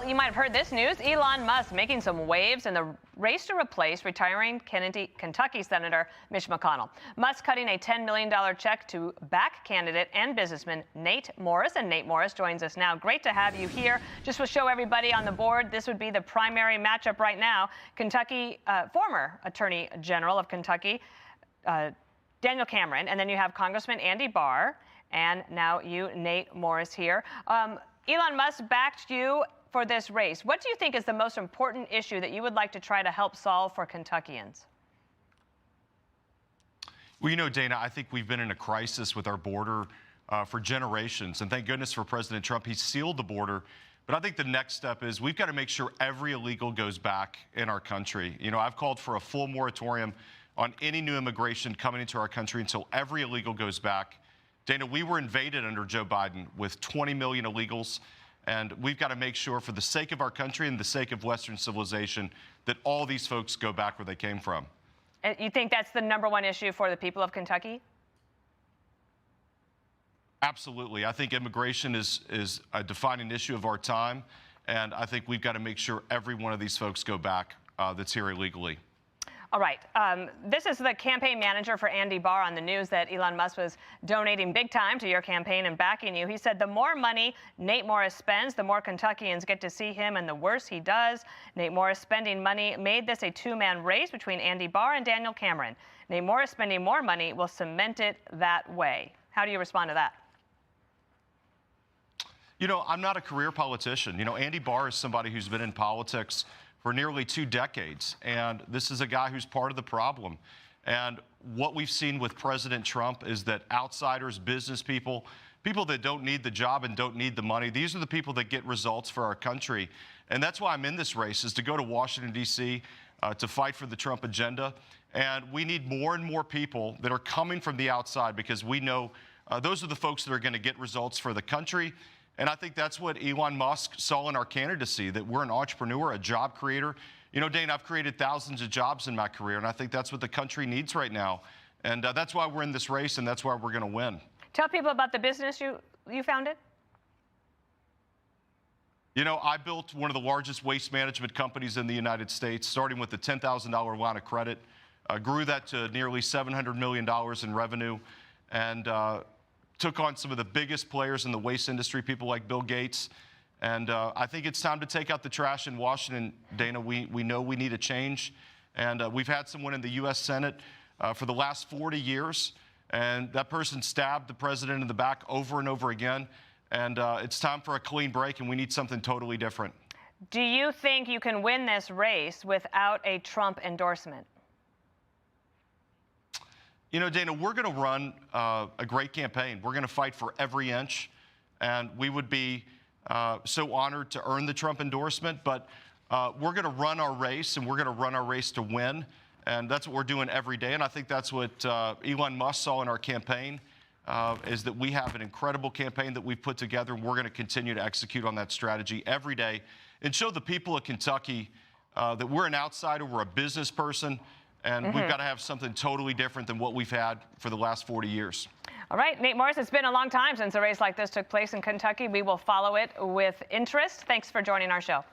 Well, you might have heard this news. Elon Musk making some waves in the race to replace retiring Kentucky Senator Mitch McConnell. Musk cutting a $10 million check to back candidate and businessman Nate Morris. And Nate Morris joins us now. Great to have you here. Just to show everybody on the board, this would be the primary matchup right now. Kentucky, former Attorney General of Kentucky, Daniel Cameron, and then you have Congressman Andy Barr, and now you, Nate Morris, here. Elon Musk backed you for this race. What do you think is the most important issue that you would like to try to help solve for Kentuckians? Well, you know, Dana, I think we've been in a crisis with our border for generations. And thank goodness for President Trump. He sealed the border. But I think the next step is we've got to make sure every illegal goes back in our country. You know, I've called for a full moratorium on any new immigration coming into our country until every illegal goes back. Dana, we were invaded under Joe Biden with 20 million illegals. And we've got to make sure, for the sake of our country and the sake of Western civilization, that all these folks go back where they came from. And you think that's the #1 issue for the people of Kentucky? Absolutely. I think immigration is a defining issue of our time. And I think we've got to make sure every one of these folks go back that's here illegally. All right. This is the campaign manager for Andy Barr on the news that Elon Musk was donating big time to your campaign and backing you. He said the more money Nate Morris spends, the more Kentuckians get to see him, and the worse he does. Nate Morris spending money made this a two-man race between Andy Barr and Daniel Cameron. Nate Morris spending more money will cement it that way. How do you respond to that? You know, I'm not a career politician. You know, Andy Barr is somebody who's been in politics for nearly 2 decades. And this is a guy who's part of the problem. And what we've seen with President Trump is that outsiders, business people, people that don't need the job and don't need the money, these are the people that get results for our country. And that's why I'm in this race, is to go to Washington, D.C., to fight for the Trump agenda. And we need more and more people that are coming from the outside, because we know those are the folks that are going to get results for the country. And I think that's what Elon Musk saw in our candidacy, that we're an entrepreneur, a job creator. You know, Dane, I've created thousands of jobs in my career, and I think that's what the country needs right now. And that's why we're in this race, and that's why we're going to win. Tell people about the business you founded. You know, I built one of the largest waste management companies in the United States, starting with a $10,000 line of credit, grew that to nearly $700 million in revenue, and took on some of the biggest players in the waste industry, people like Bill Gates. And I think it's time to take out the trash in Washington, Dana. We know we need a change. And we've had someone in the U.S. Senate for the last 40 years. And that person stabbed the president in the back over and over again. And it's time for a clean break, and we need something totally different. Do you think you can win this race without a Trump endorsement? You know, Dana, we're going to run a great campaign. We're going to fight for every inch, and we would be so honored to earn the Trump endorsement. But we're going to run our race, and we're going to run our race to win, and that's what we're doing every day. And I think that's what Elon Musk saw in our campaign, is that we have an incredible campaign that we've put together, and we're going to continue to execute on that strategy every day and show the people of Kentucky that we're an outsider, we're a business person, and we've got to have something totally different than what we've had for the last 40 years. All right, Nate Morris, it's been a long time since a race like this took place in Kentucky. We will follow it with interest. Thanks for joining our show.